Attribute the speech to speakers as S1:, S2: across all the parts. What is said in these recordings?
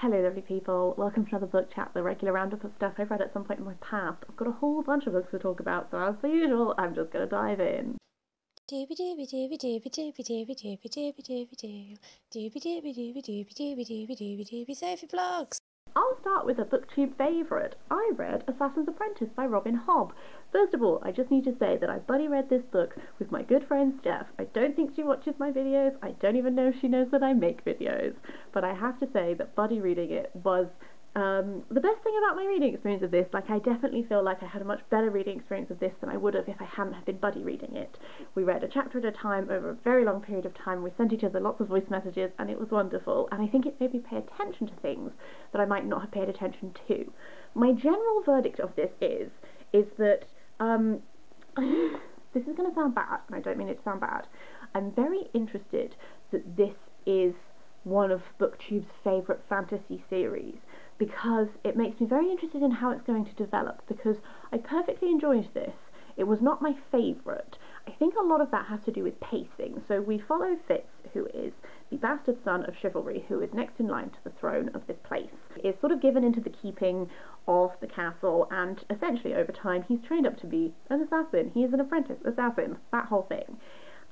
S1: Hello lovely people, welcome to another book chat, the regular roundup of stuff I've read at some point in my past. I've got a whole bunch of books to talk about, so as per usual, I'm just going to dive in.
S2: Sophie Vlogs.
S1: I'll start with a booktube favourite. I read Assassin's Apprentice by Robin Hobb. First of all, I just need to say that I buddy read this book with my good friend Steph. I don't think she watches my videos, I don't even know if she knows that I make videos, but I have to say that buddy reading it was the best thing about my reading experience of this. Like, I definitely feel like I had a much better reading experience of this than I would have if I hadn't have been buddy reading it. We read a chapter at a time over a very long period of time, we sent each other lots of voice messages, and it was wonderful, and I think it made me pay attention to things that I might not have paid attention to. My general verdict of this is that, this is going to sound bad, and I don't mean it to sound bad. I'm very interested that this is one of BookTube's favourite fantasy series, because it makes me very interested in how it's going to develop, because I perfectly enjoyed this. It was not my favourite. I think a lot of that has to do with pacing. So we follow Fitz, who is the bastard son of chivalry, who is next in line to the throne of this place. He is sort of given into the keeping of the castle, and essentially over time he's trained up to be an assassin. He is an apprentice assassin, that whole thing.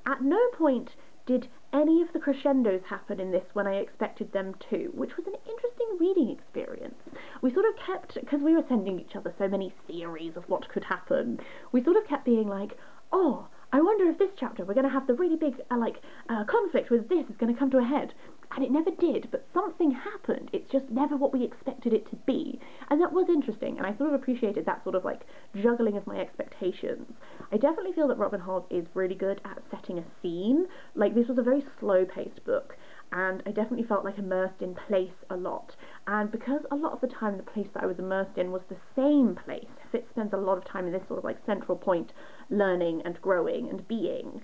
S1: At no point did any of the crescendos happen in this when I expected them to, which was an interesting reading experience. We sort of kept, because we were sending each other so many theories of what could happen, we sort of kept being like, oh, I wonder if this chapter we're going to have the really big conflict with this is going to come to a head. And it never did, but something happened. It's just never what we expected it to be. And that was interesting, and I sort of appreciated that sort of like juggling of my expectations. I definitely feel that Robin Hobb is really good at setting a scene. Like, this was a very slow-paced book, and I definitely felt like immersed in place a lot. And because a lot of the time the place that I was immersed in was the same place, Fitz spends a lot of time in this sort of like central point, learning and growing and being.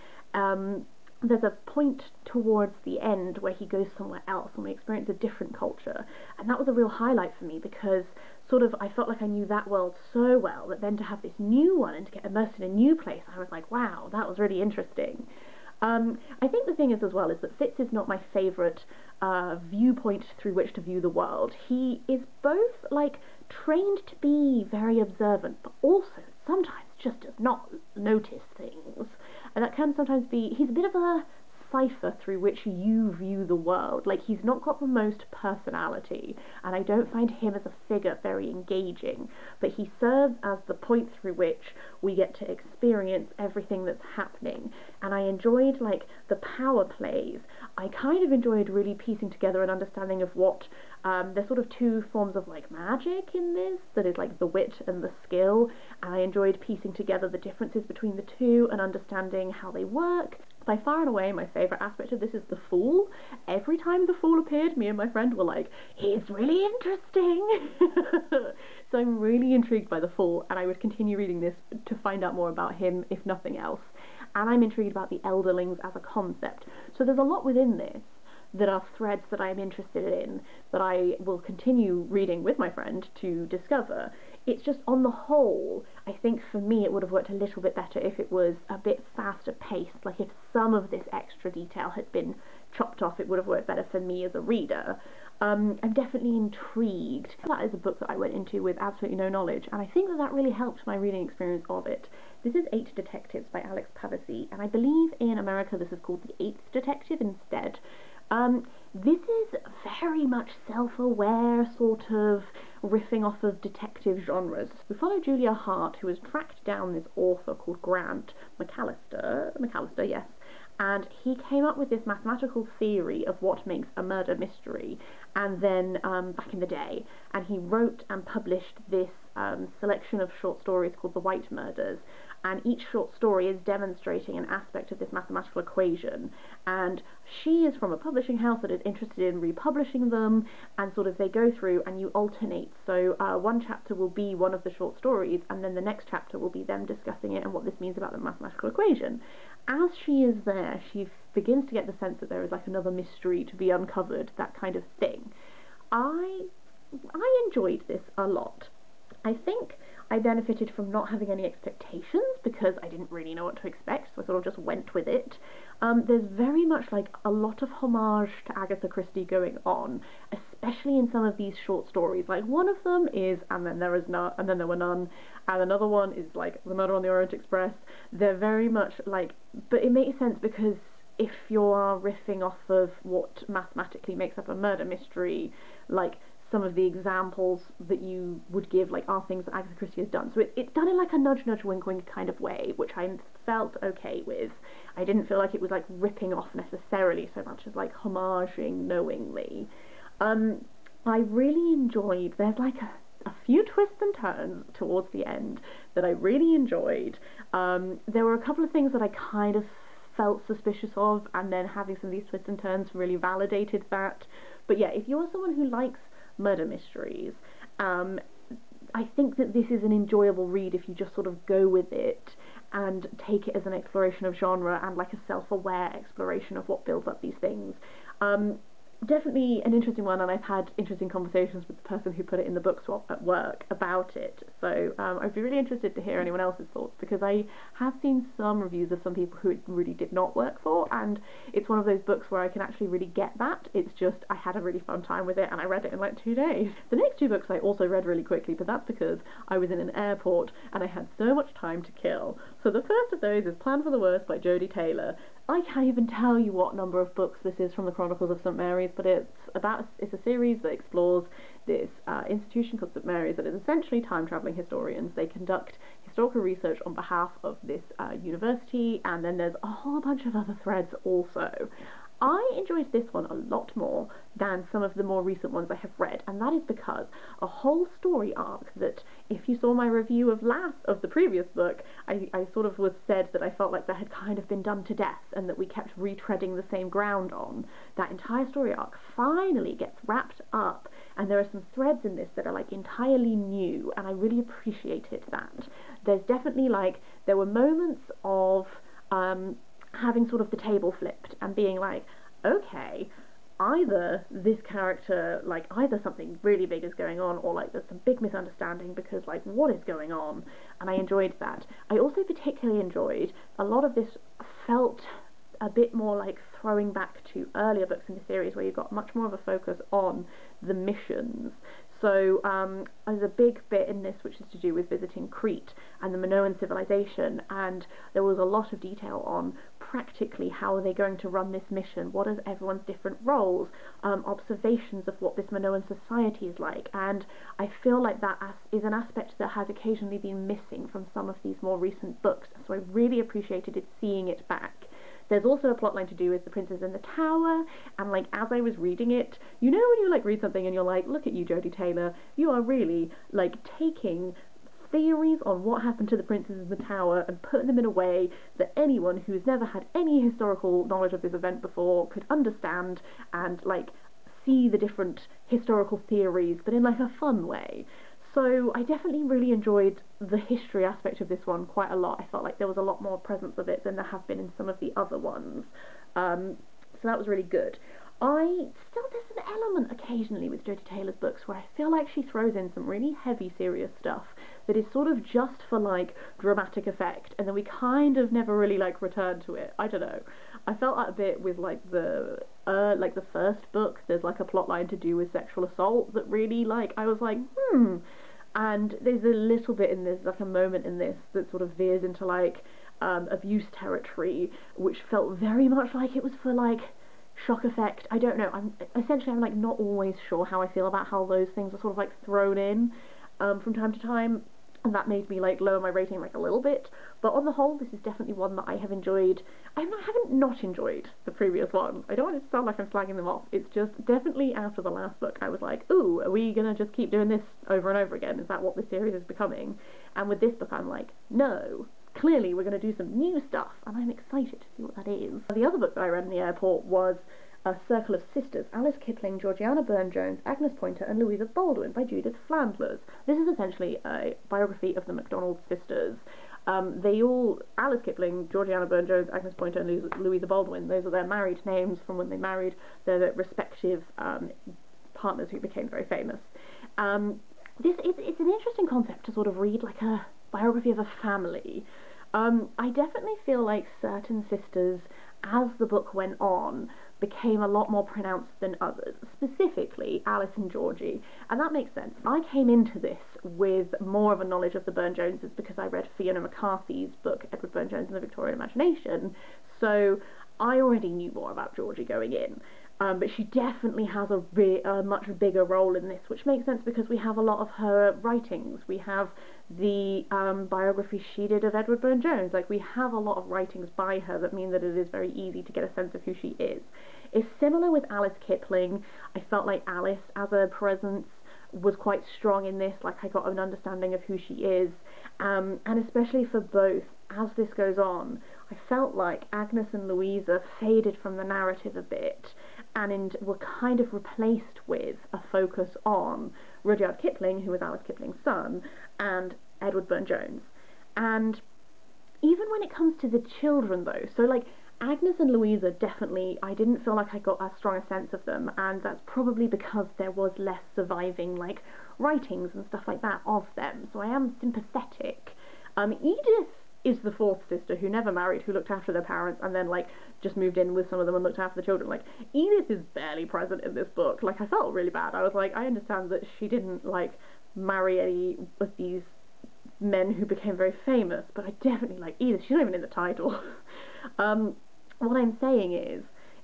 S1: There's a point towards the end where he goes somewhere else and we experience a different culture, and that was a real highlight for me, because sort of I felt like I knew that world so well that then to have this new one and to get immersed in a new place, I was like, wow, that was really interesting. I think the thing is as well is that Fitz is not my favourite viewpoint through which to view the world. He is both like trained to be very observant, but also sometimes just does not notice things, and that can sometimes be, he's a bit of a cipher through which you view the world. Like, he's not got the most personality, and I don't find him as a figure very engaging, but he serves as the point through which we get to experience everything that's happening. And I enjoyed like the power plays. I kind of enjoyed really piecing together an understanding of what there's sort of two forms of like magic in this, that is like the wit and the skill, and I enjoyed piecing together the differences between the two and understanding how they work. By far and away my favourite aspect of this is the Fool. Every time the Fool appeared, me and my friend were like, he's really interesting. So I'm really intrigued by the Fool, and I would continue reading this to find out more about him, if nothing else. And I'm intrigued about the Elderlings as a concept. So there's a lot within this that are threads that I'm interested in, that I will continue reading with my friend to discover. It's just, on the whole, I think for me it would have worked a little bit better if it was a bit faster paced. Like, if some of this extra detail had been chopped off, it would have worked better for me as a reader. I'm definitely intrigued. That is a book that I went into with absolutely no knowledge, and I think that that really helped my reading experience of it. This is 8 Detectives by Alex Pavesi, and I believe in America this is called The Eighth Detective instead. This is very much self-aware, sort of riffing off of detective genres. We follow Julia Hart, who has tracked down this author called Grant McAllister, yes, and he came up with this mathematical theory of what makes a murder mystery, and then back in the day, and he wrote and published this selection of short stories called The White Murders, and each short story is demonstrating an aspect of this mathematical equation, and she is from a publishing house that is interested in republishing them, and sort of they go through and you alternate. So one chapter will be one of the short stories, and then the next chapter will be them discussing it and what this means about the mathematical equation. As she is there, she begins to get the sense that there is like another mystery to be uncovered, that kind of thing. I enjoyed this a lot. I think I benefited from not having any expectations because I didn't really know what to expect, so I sort of just went with it. There's very much like a lot of homage to Agatha Christie going on, especially in some of these short stories. Like one of them is "And Then There Were None," and another one is like "The Murder on the Orient Express." They're very much like, but it makes sense because if you are riffing off of what mathematically makes up a murder mystery, like some of the examples that you would give like are things that Agatha Christie has done. So it's done in like a nudge nudge wink wink kind of way, which I felt okay with. I didn't feel like it was like ripping off necessarily so much as like homaging knowingly. I really enjoyed, there's like a few twists and turns towards the end that I really enjoyed. There were a couple of things that I kind of felt suspicious of, and then having some of these twists and turns really validated that. But yeah, if you're someone who likes murder mysteries, I think that this is an enjoyable read if you just sort of go with it and take it as an exploration of genre and like a self-aware exploration of what builds up these things. Definitely an interesting one, and I've had interesting conversations with the person who put it in the book swap at work about it, so I'd be really interested to hear anyone else's thoughts, because I have seen some reviews of some people who it really did not work for, and it's one of those books where I can actually really get that. It's just I had a really fun time with it and I read it in like 2 days. The next two books I also read really quickly, but that's because I was in an airport and I had so much time to kill. So the first of those is Plan for the Worst by Jodi Taylor. I can't even tell you what number of books this is from the Chronicles of St Mary's, but it's a series that explores this institution called St Mary's that is essentially time-travelling historians. They conduct historical research on behalf of this university, and then there's a whole bunch of other threads also. I enjoyed this one a lot more than some of the more recent ones I have read, and that is because a whole story arc that, if you saw my review of the previous book, I sort of was said that I felt like that had kind of been done to death and that we kept retreading the same ground on. That entire story arc finally gets wrapped up, and there are some threads in this that are like entirely new, and I really appreciated that. There's definitely like, there were moments of having sort of the table flipped and being like, okay, either this character, like either something really big is going on, or like there's some big misunderstanding, because like what is going on? And I enjoyed that. I also particularly enjoyed a lot of this felt a bit more like throwing back to earlier books in the series where you've got much more of a focus on the missions. So there's a big bit in this which is to do with visiting Crete and the Minoan civilization, and there was a lot of detail on practically how are they going to run this mission, what are everyone's different roles, observations of what this Minoan society is like, and I feel like that is an aspect that has occasionally been missing from some of these more recent books, so I really appreciated seeing it back. There's also a plotline to do with the princes in the tower, and like as I was reading it, you know when you like read something and you're like, look at you, Jodi Taylor, you are really like taking theories on what happened to the princes in the tower and putting them in a way that anyone who's never had any historical knowledge of this event before could understand and like see the different historical theories, but in like a fun way. So I definitely really enjoyed the history aspect of this one quite a lot. I felt like there was a lot more presence of it than there have been in some of the other ones. So that was really good. There's an element occasionally with Jodi Taylor's books where I feel like she throws in some really heavy, serious stuff that is sort of just for like dramatic effect, and then we kind of never really like return to it. I don't know. I felt that a bit with like the first book. There's like a plot line to do with sexual assault that really like I was like, and there's a little bit in this, like a moment in this that sort of veers into like abuse territory, which felt very much like it was for like shock effect. I don't know. I'm like not always sure how I feel about how those things are sort of like thrown in from time to time, and that made me like lower my rating like a little bit. But on the whole, this is definitely one that I have enjoyed. I haven't not enjoyed the previous one. I don't want it to sound like I'm slagging them off. It's just definitely after the last book I was like, ooh, are we gonna just keep doing this over and over again? Is that what the series is becoming? And with this book I'm like, no, clearly we're going to do some new stuff, and I'm excited to see what that is. The other book that I read in the airport was A Circle of Sisters, Alice Kipling, Georgiana, Burne-Jones, Agnes, Poynter and Louisa Baldwin by Judith Flanders. This is essentially a biography of the MacDonald sisters. Alice Kipling, Georgiana Burne-Jones, Agnes Poynter and Louisa Baldwin, those are their married names from when they married their respective partners who became very famous. it's an interesting concept to sort of read like a biography of a family. I definitely feel like certain sisters, as the book went on, became a lot more pronounced than others, specifically Alice and Georgie, and that makes sense. I came into this with more of a knowledge of the Burne-Joneses because I read Fiona McCarthy's book, Edward Burne-Jones and the Victorian Imagination, so I already knew more about Georgie going in. But she definitely has a much bigger role in this, which makes sense because we have a lot of her writings. We have the biography she did of Edward Burne-Jones. Like, we have a lot of writings by her that mean that it is very easy to get a sense of who she is. It's similar with Alice Kipling. I felt like Alice as a presence was quite strong in this. Like, I got an understanding of who she is, and especially for both, as this goes on, I felt like Agnes and Louisa faded from the narrative a bit and were kind of replaced with a focus on Rudyard Kipling, who was Alice Kipling's son, and Edward Burne-Jones. And even when it comes to the children though, so like Agnes and Louisa, definitely I didn't feel like I got as strong a sense of them, and that's probably because there was less surviving like writings and stuff like that of them, so I am sympathetic. Edith is the fourth sister who never married, who looked after their parents and then like just moved in with some of them and looked after the children. Like, Edith is barely present in this book. Like, I felt really bad. I was like, I understand that she didn't like marry any of these men who became very famous, but I definitely like Edith. She's not even in the title. What I'm saying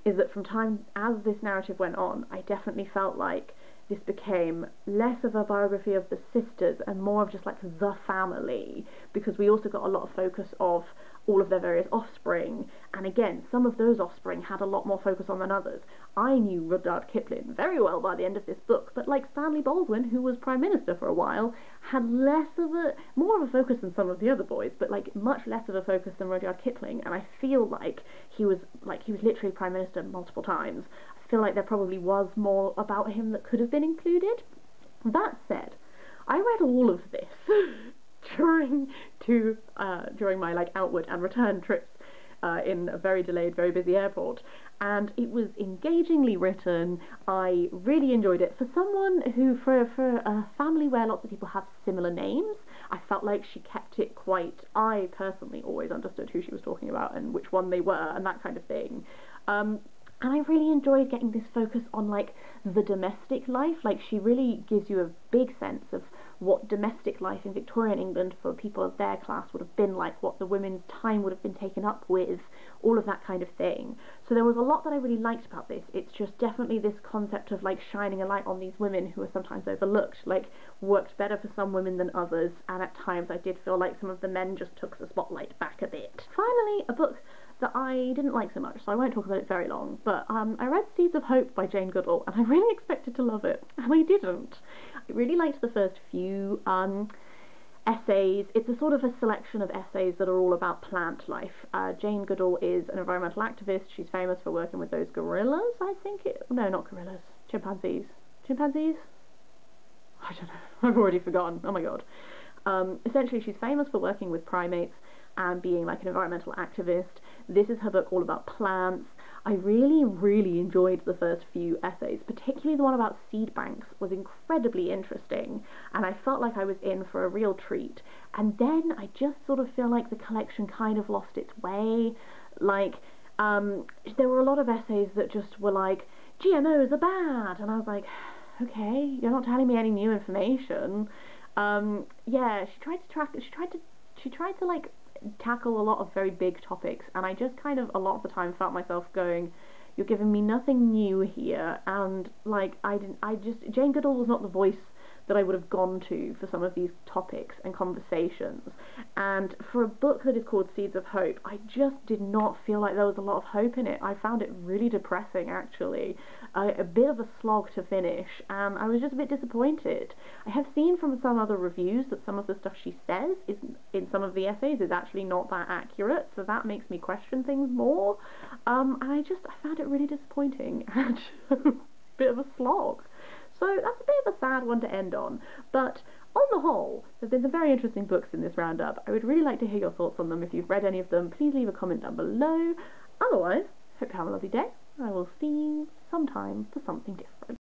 S1: is that from time as this narrative went on, I definitely felt like this became less of a biography of the sisters and more of just like the family, because we also got a lot of focus of all of their various offspring, and again, some of those offspring had a lot more focus on than others. I knew Rudyard Kipling very well by the end of this book, but like Stanley Baldwin, who was Prime Minister for a while, had more of a focus than some of the other boys, but like much less of a focus than Rudyard Kipling, and I feel like he was literally Prime Minister multiple times. I feel like there probably was more about him that could have been included. That said, I read all of this during my like outward and return trips in a very delayed, very busy airport, and it was engagingly written. I really enjoyed it. For someone who, for a family where lots of people have similar names, I felt like she kept it quite. I personally always understood who she was talking about and which one they were and that kind of thing. And I really enjoyed getting this focus on like the domestic life. Like, she really gives you a big sense of what domestic life in Victorian England for people of their class would have been like, what the women's time would have been taken up with, all of that kind of thing. So there was a lot that I really liked about this. It's just definitely this concept of like shining a light on these women who are sometimes overlooked, like worked better for some women than others, and at times I did feel like some of the men just took the spotlight back a bit. Finally, a book that I didn't like so much, so I won't talk about it very long, but I read Seeds of Hope by Jane Goodall, and I really expected to love it, and I didn't. I really liked the first few essays. It's a sort of a selection of essays that are all about plant life. Jane Goodall is an environmental activist. She's famous for working with those gorillas, I think no, not gorillas, chimpanzees. Chimpanzees? I don't know, I've already forgotten, oh my god. Essentially, she's famous for working with primates and being like an environmental activist. This is her book all about plants. I really, really enjoyed the first few essays, particularly the one about seed banks was incredibly interesting, and I felt like I was in for a real treat. And then I just sort of feel like the collection kind of lost its way. Like, there were a lot of essays that just were like, GMOs are bad, and I was like, okay, you're not telling me any new information. Yeah, she tried to like tackle a lot of very big topics, and I just kind of a lot of the time felt myself going, you're giving me nothing new here, and like Jane Goodall was not the voice that I would have gone to for some of these topics and conversations. And for a book that is called Seeds of Hope, I just did not feel like there was a lot of hope in it. I found it really depressing, actually. A bit of a slog to finish, and I was just a bit disappointed. I have seen from some other reviews that some of the stuff she says in some of the essays is actually not that accurate, so that makes me question things more. And I found it really disappointing and a bit of a slog. So that's a bit of a sad one to end on, but on the whole, there's been some very interesting books in this roundup. I would really like to hear your thoughts on them. If you've read any of them, please leave a comment down below. Otherwise, hope you have a lovely day. I will see you sometime for something different.